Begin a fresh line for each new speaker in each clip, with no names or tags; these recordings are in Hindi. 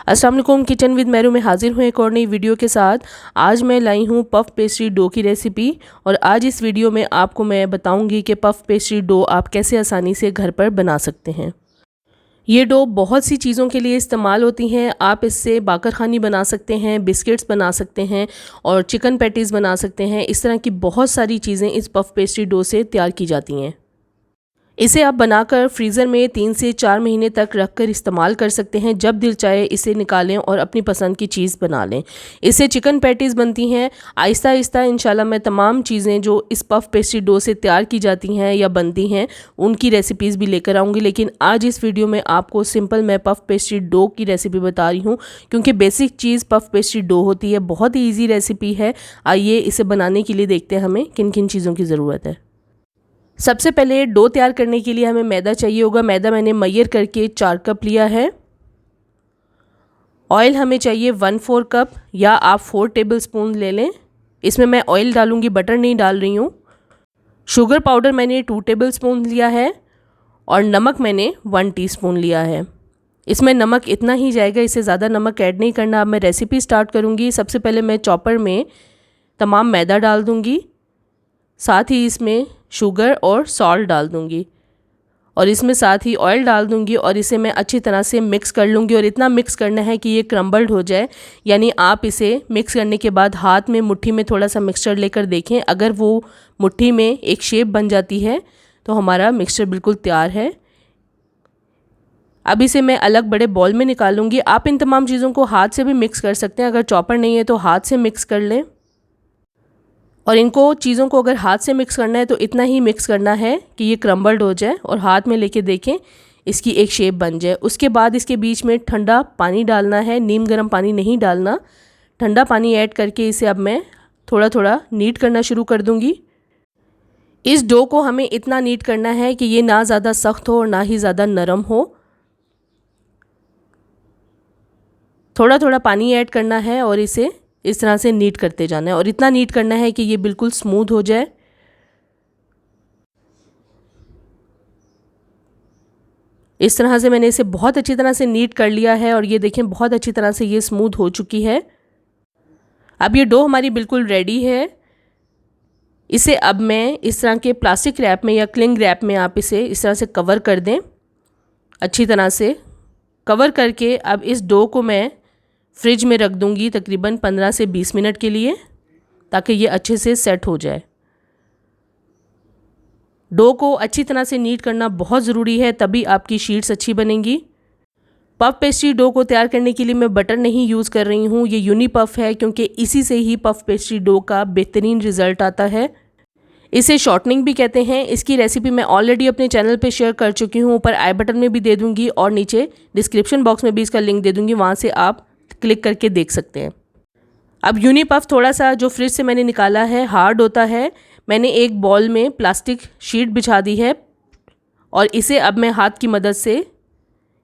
अस्सलाम वालेकुम, किचन विद मैरू में हाजिर हूँ एक और नई वीडियो के साथ। आज मैं लाई हूँ पफ पेस्ट्री डो की रेसिपी और आज इस वीडियो में आपको मैं बताऊँगी कि पफ पेस्ट्री डो आप कैसे आसानी से घर पर बना सकते हैं। ये डो बहुत सी चीज़ों के लिए इस्तेमाल होती हैं। आप इससे बाकरखानी बना सकते हैं, बिस्किट्स बना सकते हैं और चिकन पैटीज़ बना सकते हैं। इस तरह की बहुत सारी चीज़ें इस पफ पेस्ट्री डो से तैयार की जाती हैं। इसे आप बनाकर फ्रीज़र में 3 से 4 महीने तक रखकर इस्तेमाल कर सकते हैं। जब दिल चाहे इसे निकालें और अपनी पसंद की चीज़ बना लें। इससे चिकन पैटीज़ बनती हैं। आहिस्ता आहिस्ता इंशाल्लाह मैं तमाम चीज़ें जो इस पफ पेस्ट्री डो से तैयार की जाती हैं या बनती हैं उनकी रेसिपीज़ भी लेकर आऊँगी, लेकिन आज इस वीडियो में आपको सिंपल मैं पफ पेस्ट्री डो की रेसिपी बता रही हूँ क्योंकि बेसिक चीज़ पफ पेस्ट्री डो होती है। बहुत ही ईजी रेसिपी है। आइए इसे बनाने के लिए देखते हैं हमें किन किन चीज़ों की ज़रूरत है। सबसे पहले डो तैयार करने के लिए हमें मैदा चाहिए होगा। मैदा मैंने मैयर करके 4 कप लिया है। ऑयल हमें चाहिए 1/4 कप या आप 4 टेबलस्पून ले लें। इसमें मैं ऑयल डालूंगी, बटर नहीं डाल रही हूँ। शुगर पाउडर मैंने 2 टेबलस्पून लिया है और नमक मैंने 1 टीस्पून लिया है। इसमें नमक इतना ही जाएगा, इससे ज़्यादा नमक ऐड नहीं करना। अब मैं रेसिपी स्टार्ट करूँगी। सबसे पहले मैं चॉपर में तमाम मैदा डाल दूँगी, साथ ही इसमें शुगर और सॉल्ट डाल दूंगी और इसमें साथ ही ऑयल डाल दूंगी और इसे मैं अच्छी तरह से मिक्स कर लूँगी। और इतना मिक्स करना है कि ये क्रम्बल्ड हो जाए, यानी आप इसे मिक्स करने के बाद हाथ में मुट्ठी में थोड़ा सा मिक्सचर लेकर देखें। अगर वो मुट्ठी में एक शेप बन जाती है तो हमारा मिक्सचर बिल्कुल तैयार है। अब इसे मैं अलग बड़े बॉल में निकालूंगी। आप इन तमाम चीज़ों को हाथ से भी मिक्स कर सकते हैं। अगर चॉपर नहीं है तो हाथ से मिक्स कर लें और इनको चीज़ों को अगर हाथ से मिक्स करना है तो इतना ही मिक्स करना है कि ये क्रम्बल्ड हो जाए और हाथ में लेके देखें इसकी एक शेप बन जाए। उसके बाद इसके बीच में ठंडा पानी डालना है, नीम गर्म पानी नहीं डालना। ठंडा पानी ऐड करके इसे अब मैं थोड़ा थोड़ा नीट करना शुरू कर दूंगी। इस डो को हमें इतना नीट करना है कि ये ना ज़्यादा सख्त हो और ना ही ज़्यादा नरम हो। थोड़ा थोड़ा पानी ऐड करना है और इसे इस तरह से नीट करते जाना है और इतना नीट करना है कि ये बिल्कुल स्मूथ हो जाए। इस तरह से मैंने इसे बहुत अच्छी तरह से नीट कर लिया है और ये देखें बहुत अच्छी तरह से ये स्मूथ हो चुकी है। अब ये डो हमारी बिल्कुल रेडी है। इसे अब मैं इस तरह के प्लास्टिक रैप में या क्लिंग रैप में आप इसे इस तरह से कवर कर दें। अच्छी तरह से कवर करके अब इस डो को मैं फ्रिज में रख दूंगी तकरीबन 15 से 20 मिनट के लिए, ताकि ये अच्छे से सेट हो जाए। डो को अच्छी तरह से नीट करना बहुत ज़रूरी है, तभी आपकी शीट्स अच्छी बनेंगी। पफ पेस्ट्री डो को तैयार करने के लिए मैं बटर नहीं यूज़ कर रही हूँ। ये यूनी पफ है क्योंकि इसी से ही पफ पेस्ट्री डो का बेहतरीन रिज़ल्ट आता है। इसे शॉर्टनिंग भी कहते हैं। इसकी रेसिपी मैं ऑलरेडी अपने चैनल पे शेयर कर चुकी हूँ। ऊपर आई बटन में भी दे दूँगी और नीचे डिस्क्रिप्शन बॉक्स में भी इसका लिंक दे दूँगी, वहाँ से आप क्लिक करके देख सकते हैं। अब यूनी पफ थोड़ा सा जो फ्रिज से मैंने निकाला है हार्ड होता है। मैंने एक बॉल में प्लास्टिक शीट बिछा दी है और इसे अब मैं हाथ की मदद से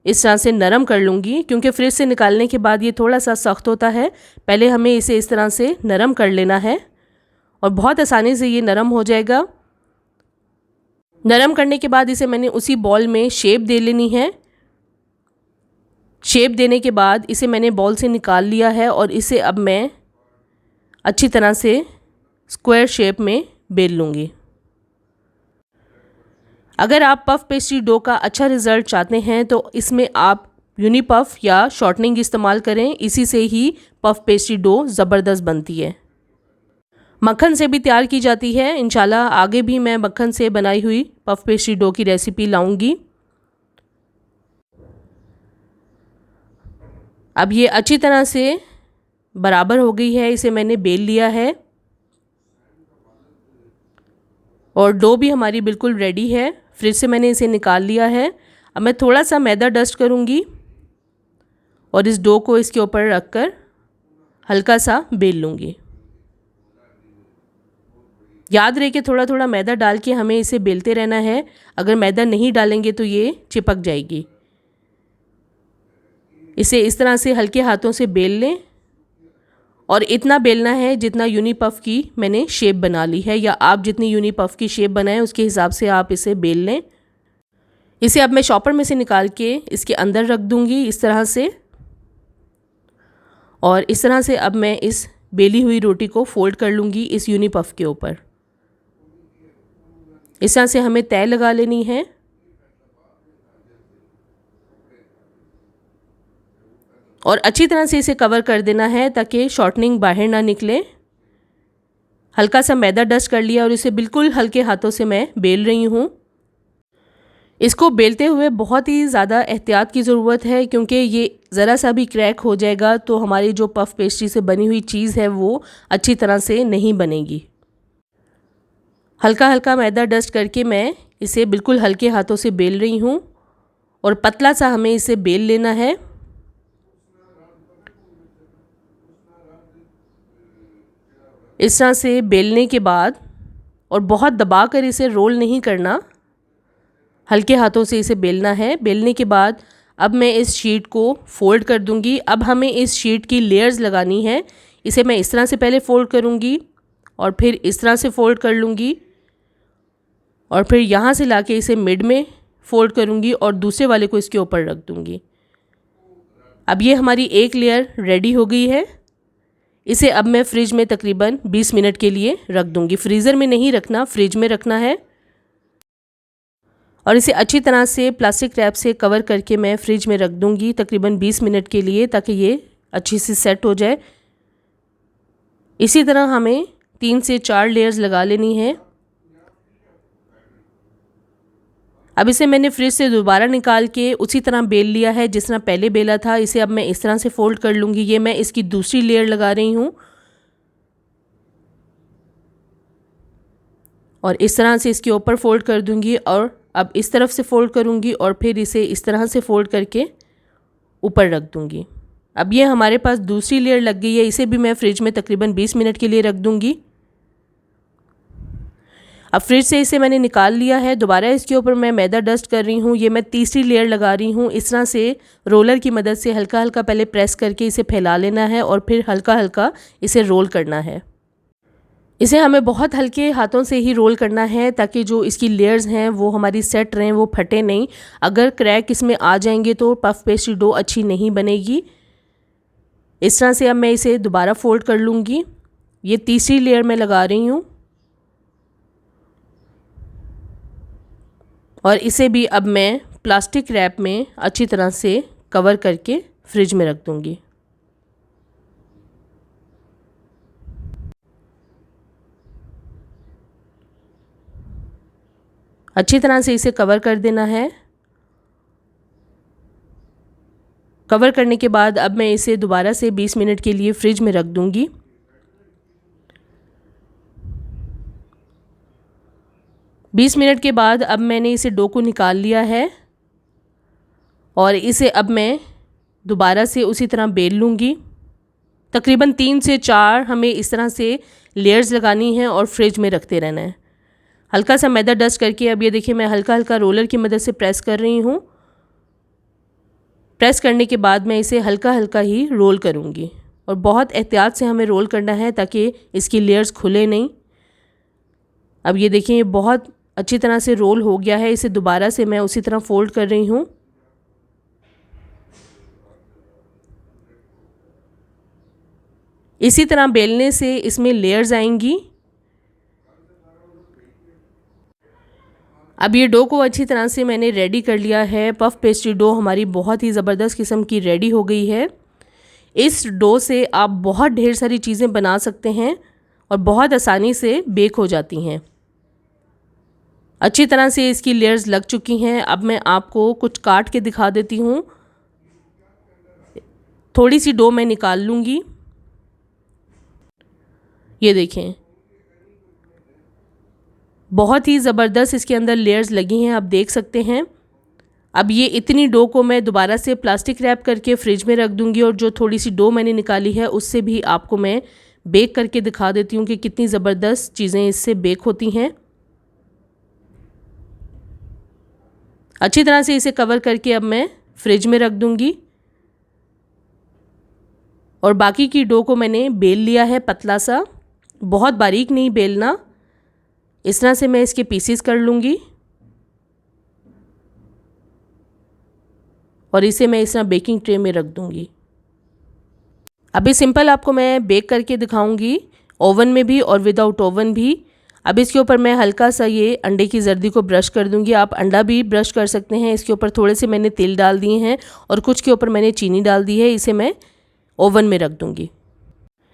इस तरह से नरम कर लूँगी, क्योंकि फ्रिज से निकालने के बाद ये थोड़ा सा सख्त होता है। पहले हमें इसे इस तरह से नरम कर लेना है और बहुत आसानी से ये नरम हो जाएगा। नरम करने के बाद इसे मैंने उसी बॉल में शेप दे लेनी है। शेप देने के बाद इसे मैंने बॉल से निकाल लिया है और इसे अब मैं अच्छी तरह से स्क्वायर शेप में बेल लूँगी। अगर आप पफ पेस्ट्री डो का अच्छा रिज़ल्ट चाहते हैं तो इसमें आप यूनी पफ या शॉर्टनिंग इस्तेमाल करें। इसी से ही पफ पेस्ट्री डो ज़बरदस्त बनती है। मक्खन से भी तैयार की जाती है। इंशाल्लाह आगे भी मैं मक्खन से बनाई हुई पफ पेस्ट्री डो की रेसिपी लाऊंगी। अब ये अच्छी तरह से बराबर हो गई है। इसे मैंने बेल लिया है और डो भी हमारी बिल्कुल रेडी है। फ्रिज से मैंने इसे निकाल लिया है। अब मैं थोड़ा सा मैदा डस्ट करूँगी और इस डो को इसके ऊपर रखकर हल्का सा बेल लूँगी। याद रहे कि थोड़ा थोड़ा मैदा डाल के हमें इसे बेलते रहना है। अगर मैदा नहीं डालेंगे तो ये चिपक जाएगी। इसे इस तरह से हल्के हाथों से बेल लें और इतना बेलना है जितना यूनी पफ की मैंने शेप बना ली है, या आप जितनी यूनी पफ की शेप बनाएं उसके हिसाब से आप इसे बेल लें। इसे अब मैं शॉपर में से निकाल के इसके अंदर रख दूंगी इस तरह से। और इस तरह से अब मैं इस बेली हुई रोटी को फोल्ड कर लूँगी इस यूनी पफ के ऊपर। इस तरह से हमें तय लगा लेनी है। और अच्छी तरह से इसे कवर कर देना है ताकि शॉर्टनिंग बाहर ना निकले। हल्का सा मैदा डस्ट कर लिया और इसे बिल्कुल हल्के हाथों से मैं बेल रही हूँ। इसको बेलते हुए बहुत ही ज़्यादा एहतियात की ज़रूरत है, क्योंकि ये ज़रा सा भी क्रैक हो जाएगा तो हमारी जो पफ पेस्ट्री से बनी हुई चीज़ है वो अच्छी तरह से नहीं बनेगी। हल्का हल्का मैदा डस्ट करके मैं इसे बिल्कुल हल्के हाथों से बेल रही हूँ और पतला सा हमें इसे बेल लेना है। इस तरह से बेलने के बाद, और बहुत दबा कर इसे रोल नहीं करना, हल्के हाथों से इसे बेलना है। बेलने के बाद अब मैं इस शीट को फ़ोल्ड कर दूंगी। अब हमें इस शीट की लेयर्स लगानी है। इसे मैं इस तरह से पहले फ़ोल्ड करूंगी और फिर इस तरह से फ़ोल्ड कर लूँगी और फिर यहाँ से लाके इसे मिड में फ़ोल्ड करूँगी और दूसरे वाले को इसके ऊपर रख दूँगी। अब ये हमारी एक लेयर रेडी हो गई है। इसे अब मैं फ्रिज में तकरीबन 20 मिनट के लिए रख दूँगी। फ्रीज़र में नहीं रखना, फ्रिज में रखना है। और इसे अच्छी तरह से प्लास्टिक रैप से कवर करके मैं फ्रिज में रख दूँगी तकरीबन 20 मिनट के लिए, ताकि ये अच्छी सी सेट हो जाए। इसी तरह हमें 3 से 4 लेयर्स लगा लेनी है। अब इसे मैंने फ्रिज से दोबारा निकाल के उसी तरह बेल लिया है जिस तरह पहले बेला था। इसे अब मैं इस तरह से फ़ोल्ड कर लूँगी। ये मैं इसकी दूसरी लेयर लगा रही हूँ और इस तरह से इसके ऊपर फ़ोल्ड कर दूँगी और अब इस तरफ से फ़ोल्ड करूँगी और फिर इसे इस तरह से फ़ोल्ड करके ऊपर रख दूँगी। अब ये हमारे पास दूसरी लेयर लग गई है। इसे भी मैं फ्रिज में तकरीबन 20 मिनट के लिए रख दूँगी। अब फ्रिज से इसे मैंने निकाल लिया है। दोबारा इसके ऊपर मैं मैदा डस्ट कर रही हूँ। ये मैं तीसरी लेयर लगा रही हूँ। इस तरह से रोलर की मदद से हल्का हल्का पहले प्रेस करके इसे फैला लेना है और फिर हल्का हल्का इसे रोल करना है। इसे हमें बहुत हल्के हाथों से ही रोल करना है ताकि जो इसकी लेयर्स हैं वो हमारी सेट रहें, वो फटे नहीं। अगर क्रैक इसमें आ जाएंगे तो पफ पेस्ट्री डो अच्छी नहीं बनेगी। इस तरह से अब मैं इसे दोबारा फोल्ड कर लूँगी। ये तीसरी लेयर मैं लगा रही हूँ और इसे भी अब मैं प्लास्टिक रैप में अच्छी तरह से कवर करके फ्रिज में रख दूँगी। अच्छी तरह से इसे कवर कर देना है। कवर करने के बाद अब मैं इसे दोबारा से 20 मिनट के लिए फ्रिज में रख दूँगी। बीस मिनट के बाद अब मैंने इसे डो को निकाल लिया है और इसे अब मैं दोबारा से उसी तरह बेल लूँगी। तकरीबन 3 से 4 हमें इस तरह से लेयर्स लगानी है और फ्रिज में रखते रहना है। हल्का सा मैदा डस्ट करके अब ये देखिए मैं हल्का हल्का रोलर की मदद से प्रेस कर रही हूँ। प्रेस करने के बाद मैं इसे हल्का हल्का ही रोल करूँगी और बहुत एहतियात से हमें रोल करना है ताकि इसकी लेयर्स खुले नहीं। अब ये देखिए ये बहुत अच्छी तरह से रोल हो गया है। इसे दोबारा से मैं उसी तरह फोल्ड कर रही हूँ। इसी तरह बेलने से इसमें लेयर्स आएंगी। अब ये डो को अच्छी तरह से मैंने रेडी कर लिया है। पफ पेस्ट्री डो हमारी बहुत ही ज़बरदस्त किस्म की रेडी हो गई है। इस डो से आप बहुत ढेर सारी चीज़ें बना सकते हैं और बहुत आसानी से बेक हो जाती हैं। अच्छी तरह से इसकी लेयर्स लग चुकी हैं। अब मैं आपको कुछ काट के दिखा देती हूँ। थोड़ी सी डो मैं निकाल लूँगी। ये देखें बहुत ही ज़बरदस्त इसके अंदर लेयर्स लगी हैं, आप देख सकते हैं। अब ये इतनी डो को मैं दोबारा से प्लास्टिक रैप करके फ्रिज में रख दूँगी और जो थोड़ी सी डो मैंने निकाली है उससे भी आपको मैं बेक करके दिखा देती हूँ कि कितनी ज़बरदस्त चीज़ें इससे बेक होती हैं। अच्छी तरह से इसे कवर करके अब मैं फ्रिज में रख दूँगी और बाकी की डो को मैंने बेल लिया है पतला सा, बहुत बारीक नहीं बेलना। इस तरह से मैं इसके पीसेस कर लूँगी और इसे मैं इस तरह बेकिंग ट्रे में रख दूँगी। अभी सिंपल आपको मैं बेक करके दिखाऊंगी, ओवन में भी और विदाउट ओवन भी। अब इसके ऊपर मैं हल्का सा ये अंडे की जर्दी को ब्रश कर दूंगी। आप अंडा भी ब्रश कर सकते हैं। इसके ऊपर थोड़े से मैंने तिल डाल दिए हैं और कुछ के ऊपर मैंने चीनी डाल दी है। इसे मैं ओवन में रख दूंगी।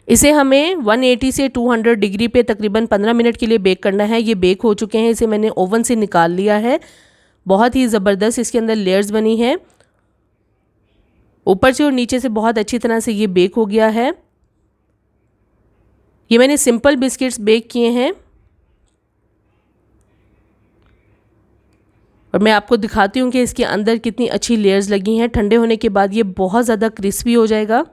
इसे हमें 180 से 200 डिग्री पे तकरीबन 15 मिनट के लिए बेक करना है। ये बेक हो चुके हैं। इसे मैंने ओवन से निकाल लिया है। बहुत ही ज़बरदस्त इसके अंदर लेयर्स बनी है, ऊपर से और नीचे से बहुत अच्छी तरह से ये बेक हो गया है। ये मैंने सिंपल बिस्किट्स बेक किए हैं और मैं आपको दिखाती हूँ कि इसके अंदर कितनी अच्छी लेयर्स लगी हैं। ठंडे होने के बाद ये बहुत ज़्यादा क्रिस्पी हो जाएगा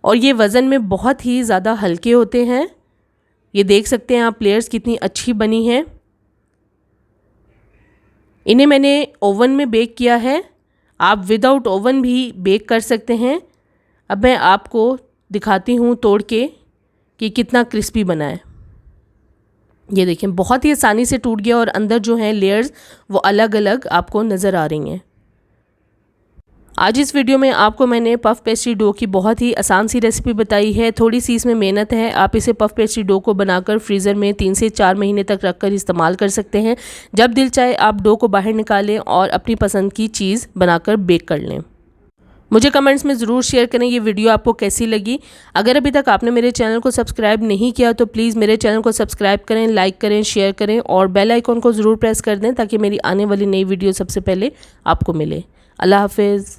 और ये वज़न में बहुत ही ज़्यादा हल्के होते हैं। ये देख सकते हैं आप लेयर्स कितनी अच्छी बनी हैं। इन्हें मैंने ओवन में बेक किया है। आप विदाउट ओवन भी बेक कर सकते हैं। अब मैं आपको दिखाती हूँ तोड़ के कि कितना क्रिस्पी बना है। ये देखें, बहुत ही आसानी से टूट गया और अंदर जो हैं लेयर्स वो अलग अलग आपको नज़र आ रही हैं। आज इस वीडियो में आपको मैंने पफ पेस्ट्री डो की बहुत ही आसान सी रेसिपी बताई है। थोड़ी सी इसमें मेहनत है। आप इसे पफ पेस्ट्री डो को बनाकर फ्रीज़र में 3 से 4 महीने तक रखकर इस्तेमाल कर सकते हैं। जब दिल चाहे आप डो को बाहर निकालें और अपनी पसंद की चीज़ बनाकर बेक कर लें। मुझे कमेंट्स में ज़रूर शेयर करें ये वीडियो आपको कैसी लगी। अगर अभी तक आपने मेरे चैनल को सब्सक्राइब नहीं किया तो प्लीज़ मेरे चैनल को सब्सक्राइब करें, लाइक करें, शेयर करें और बेल आइकॉन को ज़रूर प्रेस कर दें ताकि मेरी आने वाली नई वीडियो सबसे पहले आपको मिले। अल्लाह हाफिज़।